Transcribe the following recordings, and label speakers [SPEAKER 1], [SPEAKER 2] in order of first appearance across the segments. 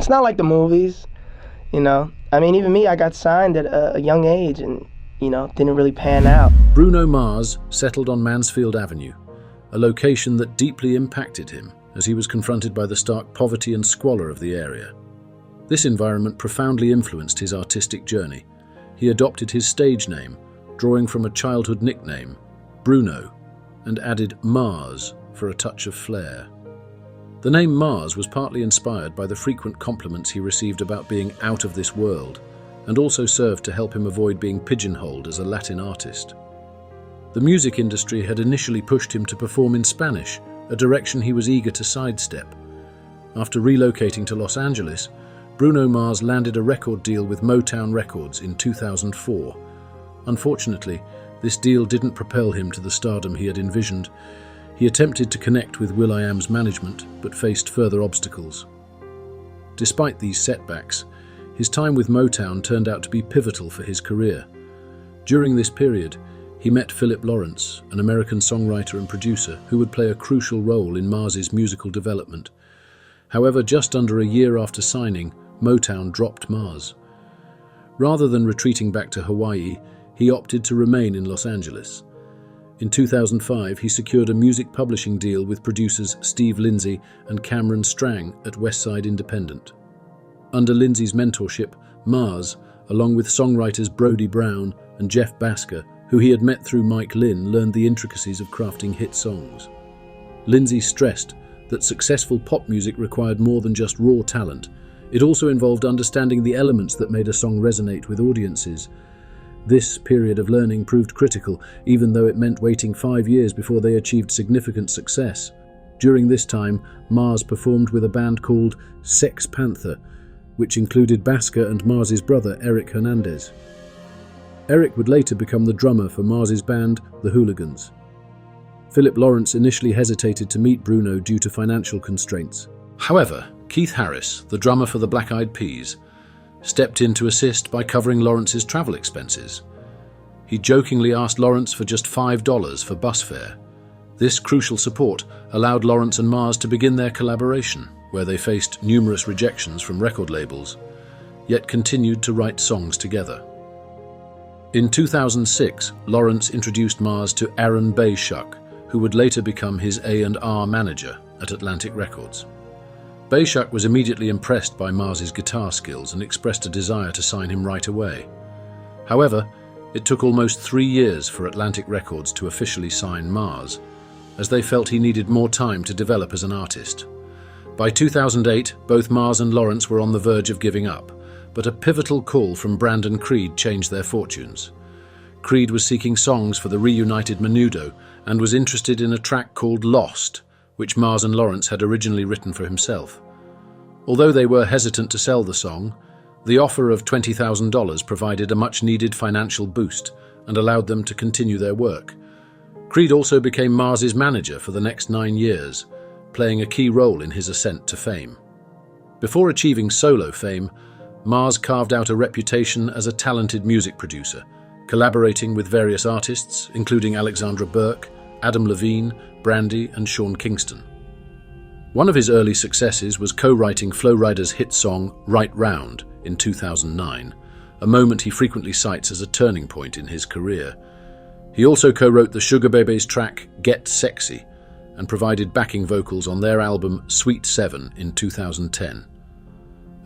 [SPEAKER 1] It's not like the movies, you know. I mean, even me, I got signed at a young age and, didn't really pan out.
[SPEAKER 2] Bruno Mars settled on Mansfield Avenue, a location that deeply impacted him as he was confronted by the stark poverty and squalor of the area. This environment profoundly influenced his artistic journey. He adopted his stage name, drawing from a childhood nickname, Bruno, and added Mars for a touch of flair. The name Mars was partly inspired by the frequent compliments he received about being out of this world, and also served to help him avoid being pigeonholed as a Latin artist. The music industry had initially pushed him to perform in Spanish, a direction he was eager to sidestep. After relocating to Los Angeles, Bruno Mars landed a record deal with Motown Records in 2004. Unfortunately, this deal didn't propel him to the stardom he had envisioned. He attempted to connect with will.i.am's management, but faced further obstacles. Despite these setbacks, his time with Motown turned out to be pivotal for his career. During this period, he met Philip Lawrence, an American songwriter and producer who would play a crucial role in Mars's musical development. However, just under a year after signing, Motown dropped Mars. Rather than retreating back to Hawaii, he opted to remain in Los Angeles. In 2005, he secured a music publishing deal with producers Steve Lindsay and Cameron Strang at Westside Independent. Under Lindsay's mentorship, Mars, along with songwriters Brody Brown and Jeff Basker, who he had met through Mike Lynn, learned the intricacies of crafting hit songs. Lindsay stressed that successful pop music required more than just raw talent. It also involved understanding the elements that made a song resonate with audiences. This period of learning proved critical, even though it meant waiting 5 years before they achieved significant success. During this time, Mars performed with a band called Sex Panther, which included Basker and Mars's brother Eric Hernandez. Eric would later become the drummer for Mars's band, The Hooligans. Philip Lawrence initially hesitated to meet Bruno due to financial constraints. However, Keith Harris, the drummer for the Black Eyed Peas, stepped in to assist by covering Lawrence's travel expenses. He jokingly asked Lawrence for just $5 for bus fare. This crucial support allowed Lawrence and Mars to begin their collaboration, where they faced numerous rejections from record labels, yet continued to write songs together. In 2006, Lawrence introduced Mars to Aaron Bayshuk, who would later become his A&R manager at Atlantic Records. Bayshuk was immediately impressed by Mars's guitar skills and expressed a desire to sign him right away. However, it took almost 3 years for Atlantic Records to officially sign Mars, as they felt he needed more time to develop as an artist. By 2008, both Mars and Lawrence were on the verge of giving up, but a pivotal call from Brandon Creed changed their fortunes. Creed was seeking songs for the reunited Menudo and was interested in a track called Lost, which Mars and Lawrence had originally written for himself. Although they were hesitant to sell the song, the offer of $20,000 provided a much-needed financial boost and allowed them to continue their work. Creed also became Mars's manager for the next 9 years, playing a key role in his ascent to fame. Before achieving solo fame, Mars carved out a reputation as a talented music producer, collaborating with various artists, including Alexandra Burke, Adam Levine, Brandy, and Sean Kingston. One of his early successes was co-writing Flo Rida's hit song Right Round in 2009, a moment he frequently cites as a turning point in his career. He also co-wrote the Sugar Babies track Get Sexy and provided backing vocals on their album Sweet 7 in 2010.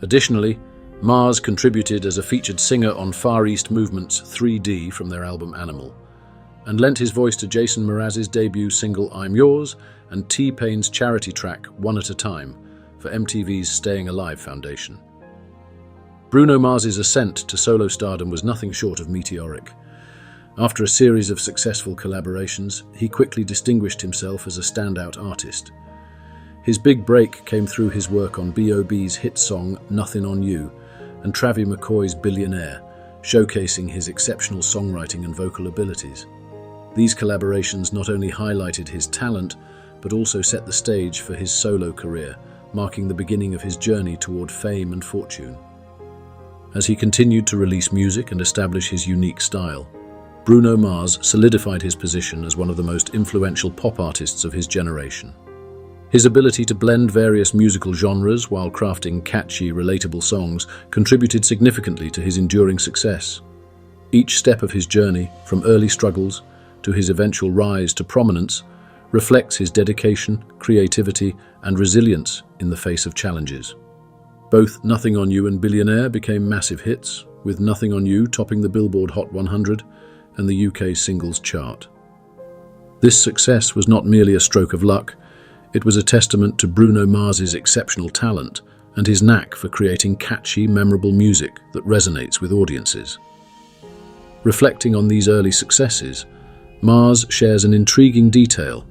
[SPEAKER 2] Additionally, Mars contributed as a featured singer on Far East Movement's 3D from their album Animal, and lent his voice to Jason Mraz's debut single I'm Yours and T-Pain's charity track One at a Time for MTV's Staying Alive Foundation. Bruno Mars's ascent to solo stardom was nothing short of meteoric. After a series of successful collaborations, he quickly distinguished himself as a standout artist. His big break came through his work on B.O.B.'s hit song Nothing on You and Travie McCoy's Billionaire, showcasing his exceptional songwriting and vocal abilities. These collaborations not only highlighted his talent, but also set the stage for his solo career, marking the beginning of his journey toward fame and fortune. As he continued to release music and establish his unique style, Bruno Mars solidified his position as one of the most influential pop artists of his generation. His ability to blend various musical genres while crafting catchy, relatable songs contributed significantly to his enduring success. Each step of his journey, from early struggles to his eventual rise to prominence, reflects his dedication, creativity, and resilience in the face of challenges. Both Nothing on You and Billionaire became massive hits, with Nothing on You topping the Billboard Hot 100 and the UK singles chart. This success was not merely a stroke of luck, it was a testament to Bruno Mars's exceptional talent and his knack for creating catchy, memorable music that resonates with audiences. Reflecting on these early successes, Mars shares an intriguing detail.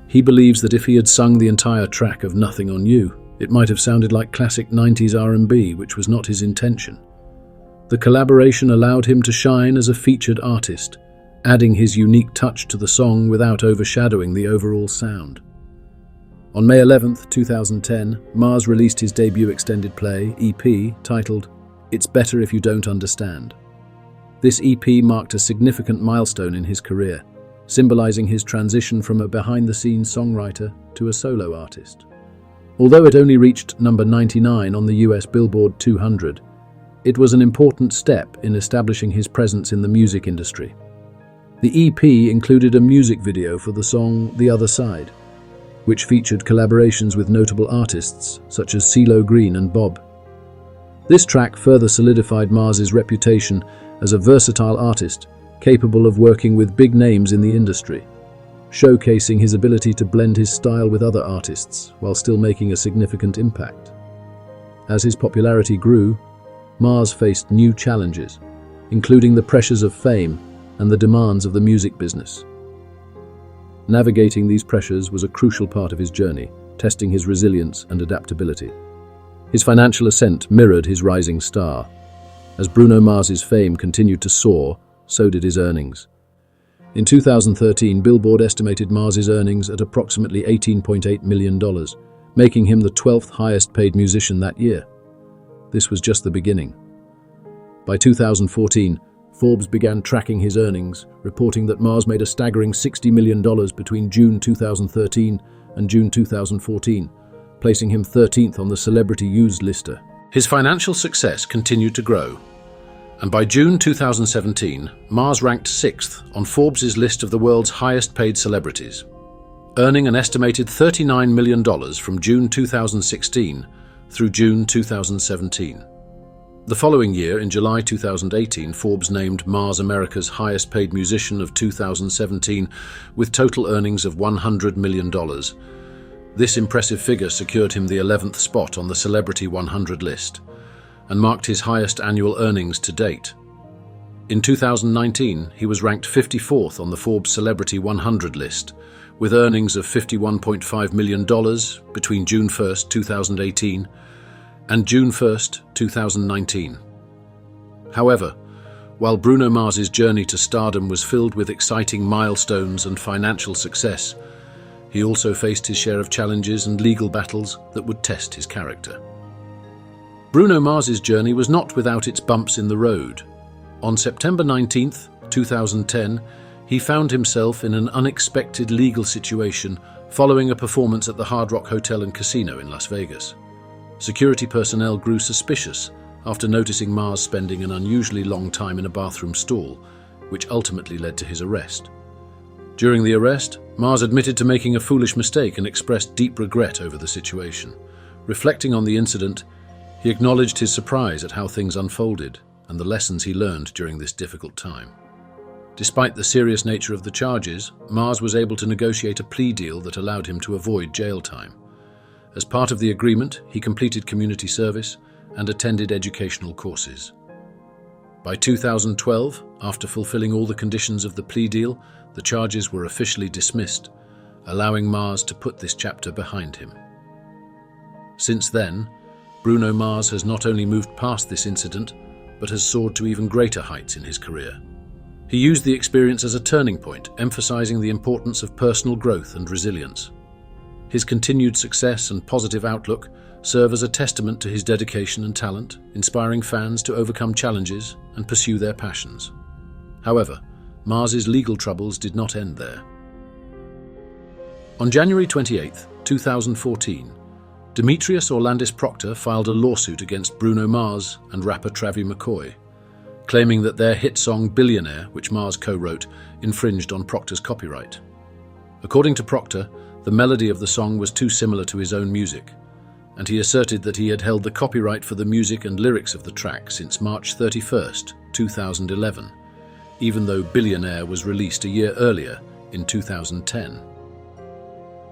[SPEAKER 2] He believes that if he had sung the entire track of Nothing on You, it might have sounded like classic 90s R&B, which was not his intention. The collaboration allowed him to shine as a featured artist, adding his unique touch to the song without overshadowing the overall sound. On May 11, 2010, Mars released his debut extended play, EP, titled It's Better If You Don't Understand. This EP marked a significant milestone in his career, symbolizing his transition from a behind-the-scenes songwriter to a solo artist. Although it only reached number 99 on the US Billboard 200, it was an important step in establishing his presence in the music industry. The EP included a music video for the song The Other Side, which featured collaborations with notable artists such as CeeLo Green and Bob. This track further solidified Mars's reputation as a versatile artist capable of working with big names in the industry, showcasing his ability to blend his style with other artists while still making a significant impact. As his popularity grew, Mars faced new challenges, including the pressures of fame and the demands of the music business. Navigating these pressures was a crucial part of his journey, testing his resilience and adaptability. His financial ascent mirrored his rising star. As Bruno Mars's fame continued to soar, so did his earnings. In 2013, Billboard estimated Mars's earnings at approximately $18.8 million, making him the 12th highest paid musician that year. This was just the beginning. By 2014, Forbes began tracking his earnings, reporting that Mars made a staggering $60 million between June 2013 and June 2014, placing him 13th on the Celebrity Used lister. His financial success continued to grow, and by June 2017, Mars ranked 6th on Forbes' list of the world's highest-paid celebrities, earning an estimated $39 million from June 2016 through June 2017. The following year, in July 2018, Forbes named Mars America's highest-paid musician of 2017 with total earnings of $100 million. This impressive figure secured him the 11th spot on the Celebrity 100 list and marked his highest annual earnings to date. In 2019, he was ranked 54th on the Forbes Celebrity 100 list, with earnings of $51.5 million between June 1, 2018 and June 1, 2019. However, while Bruno Mars's journey to stardom was filled with exciting milestones and financial success, he also faced his share of challenges and legal battles that would test his character. Bruno Mars's journey was not without its bumps in the road. On September 19, 2010, he found himself in an unexpected legal situation following a performance at the Hard Rock Hotel and Casino in Las Vegas. Security personnel grew suspicious after noticing Mars spending an unusually long time in a bathroom stall, which ultimately led to his arrest. During the arrest, Mars admitted to making a foolish mistake and expressed deep regret over the situation. Reflecting on the incident, he acknowledged his surprise at how things unfolded and the lessons he learned during this difficult time. Despite the serious nature of the charges, Mars was able to negotiate a plea deal that allowed him to avoid jail time. As part of the agreement, he completed community service and attended educational courses. By 2012, after fulfilling all the conditions of the plea deal, the charges were officially dismissed, allowing Mars to put this chapter behind him. Since then, Bruno Mars has not only moved past this incident, but has soared to even greater heights in his career. He used the experience as a turning point, emphasizing the importance of personal growth and resilience. His continued success and positive outlook serve as a testament to his dedication and talent, inspiring fans to overcome challenges and pursue their passions. However, Mars's legal troubles did not end there. On January 28, 2014, Demetrius Orlandis Proctor filed a lawsuit against Bruno Mars and rapper Travie McCoy, claiming that their hit song Billionaire, which Mars co-wrote, infringed on Proctor's copyright. According to Proctor, the melody of the song was too similar to his own music, and he asserted that he had held the copyright for the music and lyrics of the track since March 31st, 2011, even though Billionaire was released a year earlier, in 2010.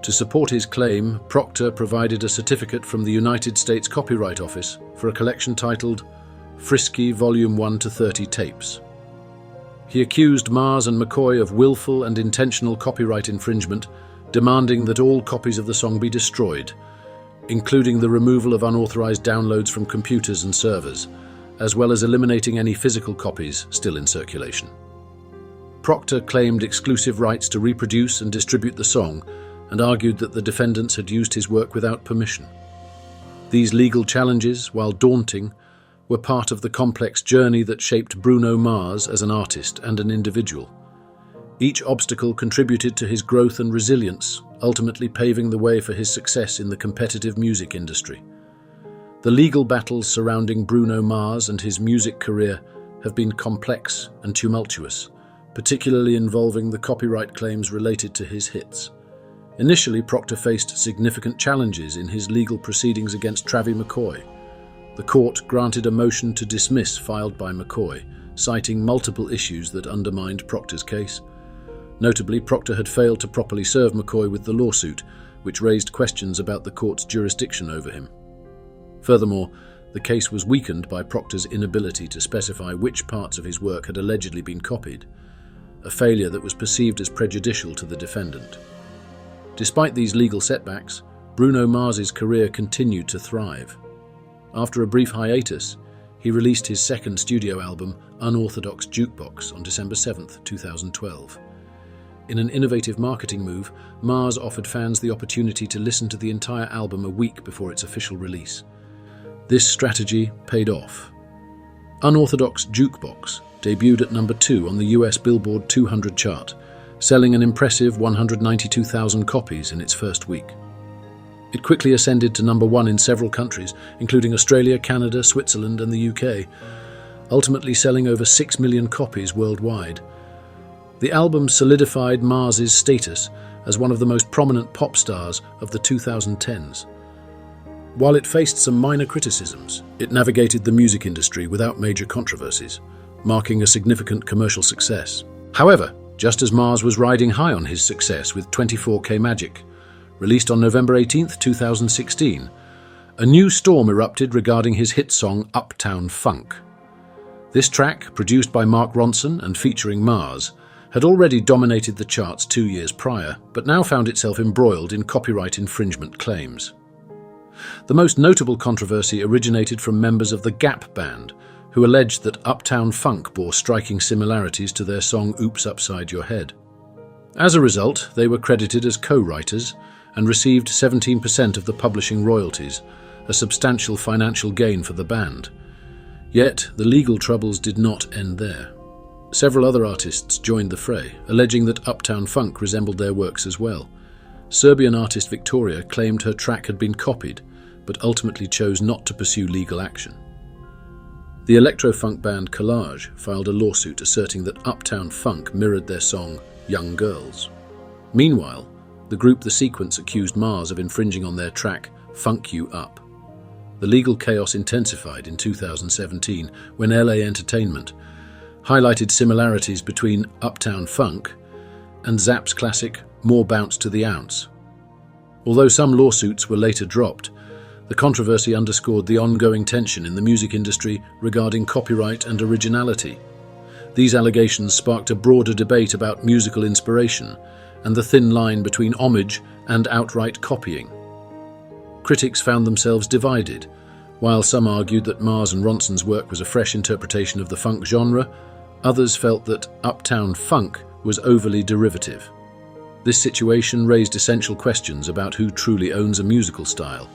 [SPEAKER 2] To support his claim, Proctor provided a certificate from the United States Copyright Office for a collection titled Frisky Volume 1 to 30 Tapes. He accused Mars and McCoy of willful and intentional copyright infringement, demanding that all copies of the song be destroyed, including the removal of unauthorized downloads from computers and servers, as well as eliminating any physical copies still in circulation. Proctor claimed exclusive rights to reproduce and distribute the song and argued that the defendants had used his work without permission. These legal challenges, while daunting, were part of the complex journey that shaped Bruno Mars as an artist and an individual. Each obstacle contributed to his growth and resilience, ultimately paving the way for his success in the competitive music industry. The legal battles surrounding Bruno Mars and his music career have been complex and tumultuous, particularly involving the copyright claims related to his hits. Initially, Proctor faced significant challenges in his legal proceedings against Travie McCoy. The court granted a motion to dismiss filed by McCoy, citing multiple issues that undermined Proctor's case. Notably, Proctor had failed to properly serve McCoy with the lawsuit, which raised questions about the court's jurisdiction over him. Furthermore, the case was weakened by Proctor's inability to specify which parts of his work had allegedly been copied, a failure that was perceived as prejudicial to the defendant. Despite these legal setbacks, Bruno Mars's career continued to thrive. After a brief hiatus, he released his second studio album, Unorthodox Jukebox, on December 7, 2012. In an innovative marketing move, Mars offered fans the opportunity to listen to the entire album a week before its official release. This strategy paid off. Unorthodox Jukebox debuted at number 2 on the US Billboard 200 chart, selling an impressive 192,000 copies in its first week. It quickly ascended to number 1 in several countries, including Australia, Canada, Switzerland, and the UK, ultimately selling over 6 million copies worldwide. The album solidified Mars's status as one of the most prominent pop stars of the 2010s. While it faced some minor criticisms, it navigated the music industry without major controversies, marking a significant commercial success. However, just as Mars was riding high on his success with 24K Magic, released on November 18, 2016, a new storm erupted regarding his hit song Uptown Funk. This track, produced by Mark Ronson and featuring Mars, had already dominated the charts 2 years prior, but now found itself embroiled in copyright infringement claims. The most notable controversy originated from members of the Gap Band, who alleged that Uptown Funk bore striking similarities to their song Oops Upside Your Head. As a result, they were credited as co-writers and received 17% of the publishing royalties, a substantial financial gain for the band. Yet, the legal troubles did not end there. Several other artists joined the fray, alleging that Uptown Funk resembled their works as well. Serbian artist Victoria claimed her track had been copied, but ultimately chose not to pursue legal action. The electro-funk band Collage filed a lawsuit asserting that Uptown Funk mirrored their song Young Girls. Meanwhile, the group The Sequence accused Mars of infringing on their track Funk You Up. The legal chaos intensified in 2017 when LA Entertainment highlighted similarities between Uptown Funk and Zapp's classic More Bounce to the Ounce. Although some lawsuits were later dropped, the controversy underscored the ongoing tension in the music industry regarding copyright and originality. These allegations sparked a broader debate about musical inspiration and the thin line between homage and outright copying. Critics found themselves divided. While some argued that Mars and Ronson's work was a fresh interpretation of the funk genre, others felt that Uptown Funk was overly derivative. This situation raised essential questions about who truly owns a musical style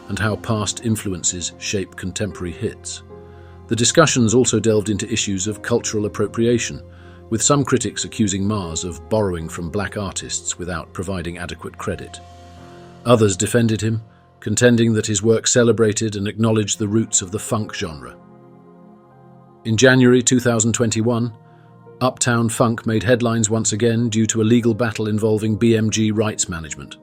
[SPEAKER 2] and how past influences shape contemporary hits. The discussions also delved into issues of cultural appropriation, with some critics accusing Mars of borrowing from black artists without providing adequate credit. Others defended him, contending that his work celebrated and acknowledged the roots of the funk genre. In January 2021, Uptown Funk made headlines once again due to a legal battle involving BMG rights management.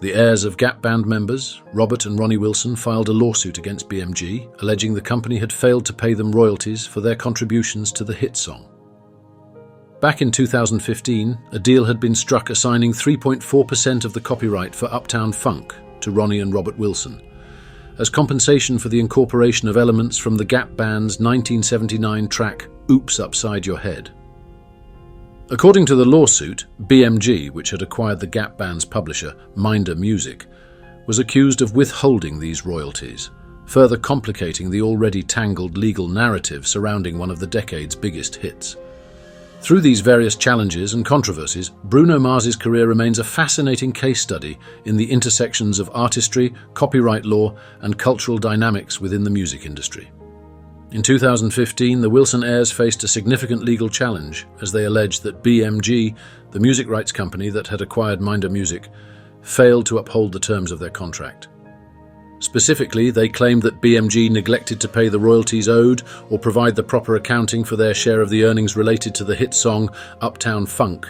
[SPEAKER 2] The heirs of Gap Band members, Robert and Ronnie Wilson, filed a lawsuit against BMG, alleging the company had failed to pay them royalties for their contributions to the hit song. Back in 2015, a deal had been struck assigning 3.4% of the copyright for Uptown Funk to Ronnie and Robert Wilson, as compensation for the incorporation of elements from the Gap Band's 1979 track Oops Upside Your Head. According to the lawsuit, BMG, which had acquired the Gap Band's publisher, Minder Music, was accused of withholding these royalties, further complicating the already tangled legal narrative surrounding one of the decade's biggest hits. Through these various challenges and controversies, Bruno Mars's career remains a fascinating case study in the intersections of artistry, copyright law, and cultural dynamics within the music industry. In 2015, the Wilson heirs faced a significant legal challenge as they alleged that BMG, the music rights company that had acquired Minder Music, failed to uphold the terms of their contract. Specifically, they claimed that BMG neglected to pay the royalties owed or provide the proper accounting for their share of the earnings related to the hit song Uptown Funk.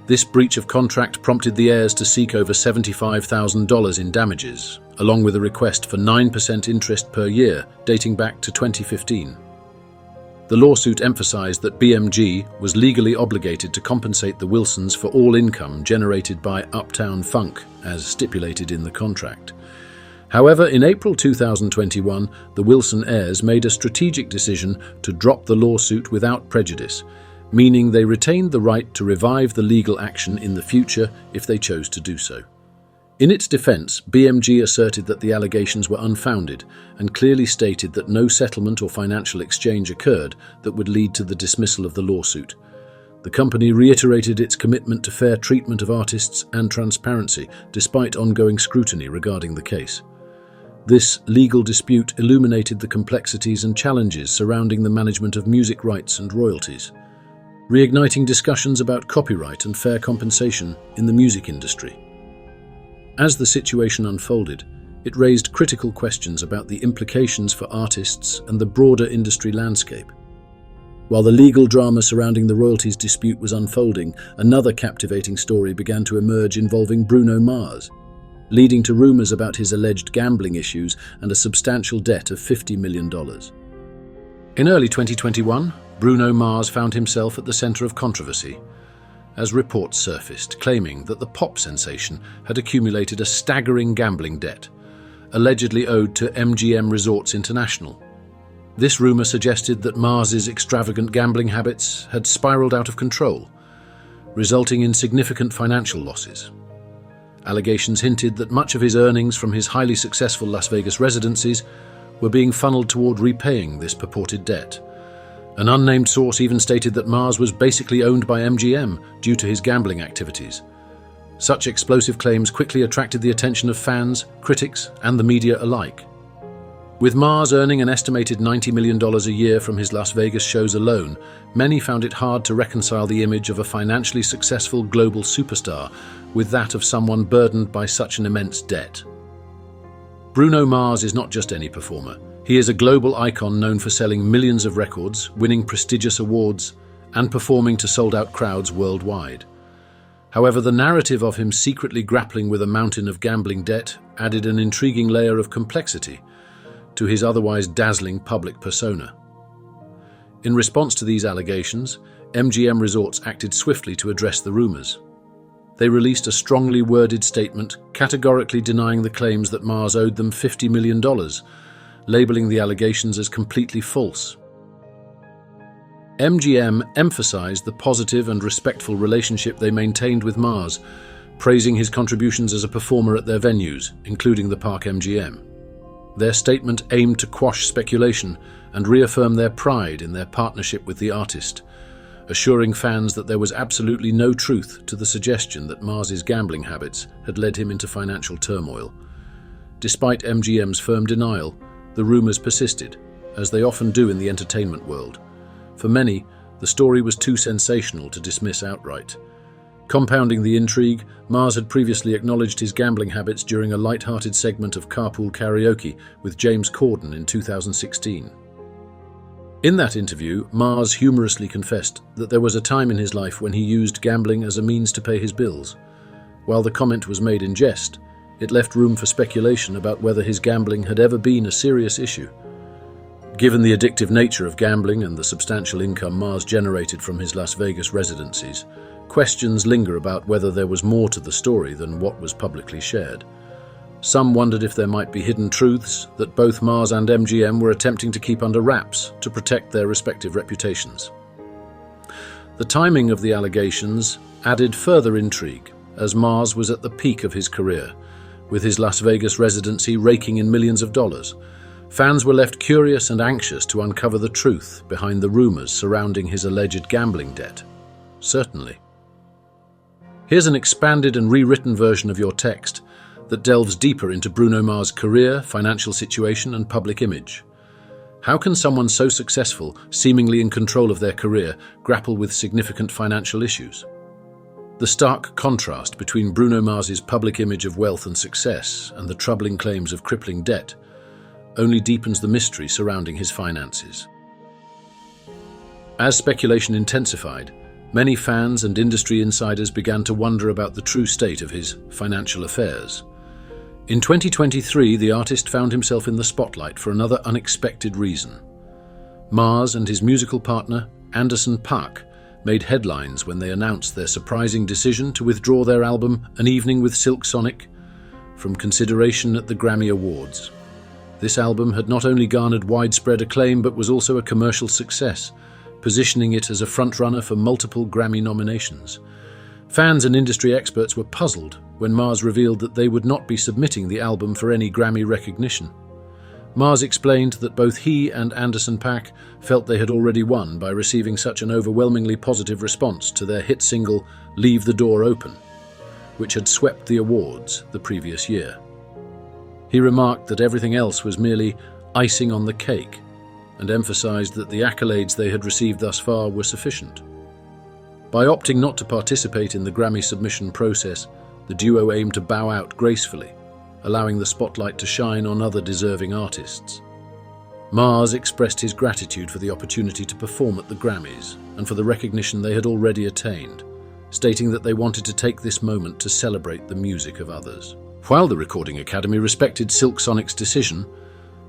[SPEAKER 2] This breach of contract prompted the heirs to seek over $75,000 in damages, along with a request for 9% interest per year dating back to 2015. The lawsuit emphasized that BMG was legally obligated to compensate the Wilsons for all income generated by Uptown Funk, as stipulated in the contract. However, in April 2021, the Wilson heirs made a strategic decision to drop the lawsuit without prejudice, meaning they retained the right to revive the legal action in the future if they chose to do so. In its defense, BMG asserted that the allegations were unfounded and clearly stated that no settlement or financial exchange occurred that would lead to the dismissal of the lawsuit. The company reiterated its commitment to fair treatment of artists and transparency, despite ongoing scrutiny regarding the case. This legal dispute illuminated the complexities and challenges surrounding the management of music rights and royalties, reigniting discussions about copyright and fair compensation in the music industry. As the situation unfolded, it raised critical questions about the implications for artists and the broader industry landscape. While the legal drama surrounding the royalties dispute was unfolding, another captivating story began to emerge involving Bruno Mars, leading to rumors about his alleged gambling issues and a substantial debt of $50 million. In early 2021, Bruno Mars found himself at the center of controversy, as reports surfaced claiming that the pop sensation had accumulated a staggering gambling debt, allegedly owed to MGM Resorts International. This rumor suggested that Mars's extravagant gambling habits had spiraled out of control, resulting in significant financial losses. Allegations hinted that much of his earnings from his highly successful Las Vegas residencies were being funneled toward repaying this purported debt. An unnamed source even stated that Mars was basically owned by MGM due to his gambling activities. Such explosive claims quickly attracted the attention of fans, critics, and the media alike. With Mars earning an estimated $90 million a year from his Las Vegas shows alone, many found it hard to reconcile the image of a financially successful global superstar with that of someone burdened by such an immense debt. Bruno Mars is not just any performer. He is a global icon known for selling millions of records, winning prestigious awards, and performing to sold-out crowds worldwide. However, the narrative of him secretly grappling with a mountain of gambling debt added an intriguing layer of complexity to his otherwise dazzling public persona. In response to these allegations, MGM Resorts acted swiftly to address the rumors. They released a strongly worded statement categorically denying the claims that Mars owed them $50 million, labeling the allegations as completely false. MGM emphasized the positive and respectful relationship they maintained with Mars, praising his contributions as a performer at their venues, including the Park MGM. Their statement aimed to quash speculation and reaffirm their pride in their partnership with the artist, assuring fans that there was absolutely no truth to the suggestion that Mars's gambling habits had led him into financial turmoil. Despite MGM's firm denial, the rumors persisted, as they often do in the entertainment world. For many, the story was too sensational to dismiss outright. Compounding the intrigue, Mars had previously acknowledged his gambling habits during a light-hearted segment of Carpool Karaoke with James Corden in 2016. In that interview, Mars humorously confessed that there was a time in his life when he used gambling as a means to pay his bills. While the comment was made in jest, it left room for speculation about whether his gambling had ever been a serious issue. Given the addictive nature of gambling and the substantial income Mars generated from his Las Vegas residencies, questions linger about whether there was more to the story than what was publicly shared. Some wondered if there might be hidden truths that both Mars and MGM were attempting to keep under wraps to protect their respective reputations. The timing of the allegations added further intrigue, as Mars was at the peak of his career, with his Las Vegas residency raking in millions of dollars. Fans were left curious and anxious to uncover the truth behind the rumors surrounding his alleged gambling debt. Certainly. Here's an expanded and rewritten version of your text that delves deeper into Bruno Mars' career, financial situation, and public image. How can someone so successful, seemingly in control of their career, grapple with significant financial issues? The stark contrast between Bruno Mars' public image of wealth and success and the troubling claims of crippling debt only deepens the mystery surrounding his finances. As speculation intensified, many fans and industry insiders began to wonder about the true state of his financial affairs. In 2023, the artist found himself in the spotlight for another unexpected reason. Mars and his musical partner, Anderson .Paak, made headlines when they announced their surprising decision to withdraw their album An Evening with Silk Sonic from consideration at the Grammy Awards. This album had not only garnered widespread acclaim but was also a commercial success, positioning it as a frontrunner for multiple Grammy nominations. Fans and industry experts were puzzled when Mars revealed that they would not be submitting the album for any Grammy recognition. Mars explained that both he and Anderson .Paak felt they had already won by receiving such an overwhelmingly positive response to their hit single Leave the Door Open, which had swept the awards the previous year. He remarked that everything else was merely icing on the cake, and emphasized that the accolades they had received thus far were sufficient. By opting not to participate in the Grammy submission process, the duo aimed to bow out gracefully, allowing the spotlight to shine on other deserving artists. Mars expressed his gratitude for the opportunity to perform at the Grammys and for the recognition they had already attained, stating that they wanted to take this moment to celebrate the music of others. While the Recording Academy respected Silk Sonic's decision,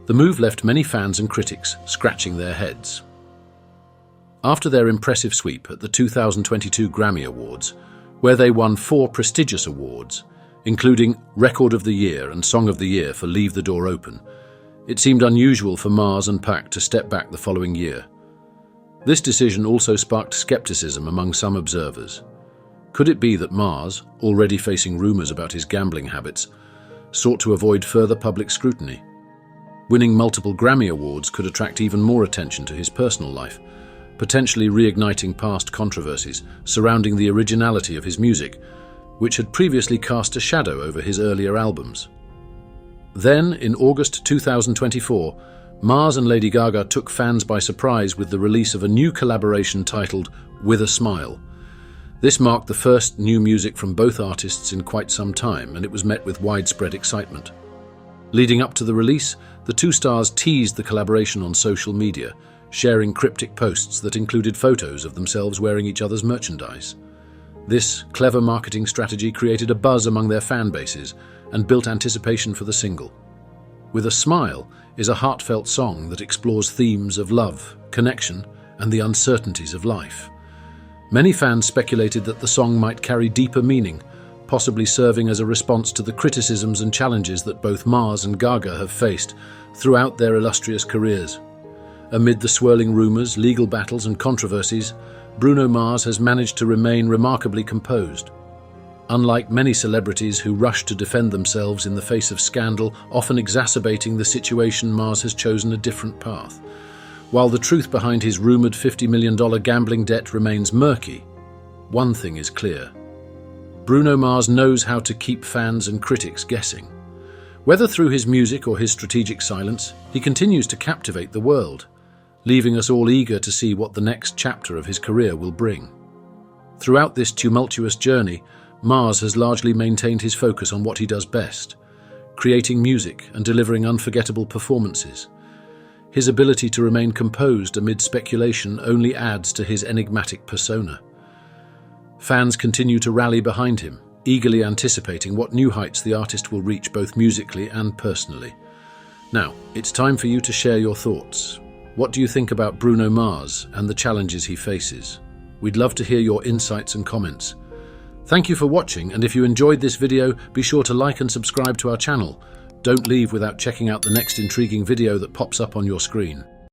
[SPEAKER 2] the move left many fans and critics scratching their heads. After their impressive sweep at the 2022 Grammy Awards, where they won 4 prestigious awards, including Record of the Year and Song of the Year for Leave the Door Open, it seemed unusual for Mars and .Paak to step back the following year. This decision also sparked skepticism among some observers. Could it be that Mars, already facing rumors about his gambling habits, sought to avoid further public scrutiny? Winning multiple Grammy Awards could attract even more attention to his personal life, potentially reigniting past controversies surrounding the originality of his music, which had previously cast a shadow over his earlier albums. Then, in August 2024, Mars and Lady Gaga took fans by surprise with the release of a new collaboration titled With a Smile. This marked the first new music from both artists in quite some time, and it was met with widespread excitement. Leading up to the release, the two stars teased the collaboration on social media, sharing cryptic posts that included photos of themselves wearing each other's merchandise. This clever marketing strategy created a buzz among their fan bases and built anticipation for the single. With a Smile is a heartfelt song that explores themes of love, connection, and the uncertainties of life. Many fans speculated that the song might carry deeper meaning, possibly serving as a response to the criticisms and challenges that both Mars and Gaga have faced throughout their illustrious careers. Amid the swirling rumors, legal battles, and controversies, Bruno Mars has managed to remain remarkably composed. Unlike many celebrities who rush to defend themselves in the face of scandal, often exacerbating the situation, Mars has chosen a different path. While the truth behind his rumored $50 million gambling debt remains murky, one thing is clear. Bruno Mars knows how to keep fans and critics guessing. Whether through his music or his strategic silence, he continues to captivate the world, leaving us all eager to see what the next chapter of his career will bring. Throughout this tumultuous journey, Mars has largely maintained his focus on what he does best, creating music and delivering unforgettable performances. His ability to remain composed amid speculation only adds to his enigmatic persona. Fans continue to rally behind him, eagerly anticipating what new heights the artist will reach both musically and personally. Now, it's time for you to share your thoughts. What do you think about Bruno Mars and the challenges he faces? We'd love to hear your insights and comments. Thank you for watching, and if you enjoyed this video, be sure to like and subscribe to our channel. Don't leave without checking out the next intriguing video that pops up on your screen.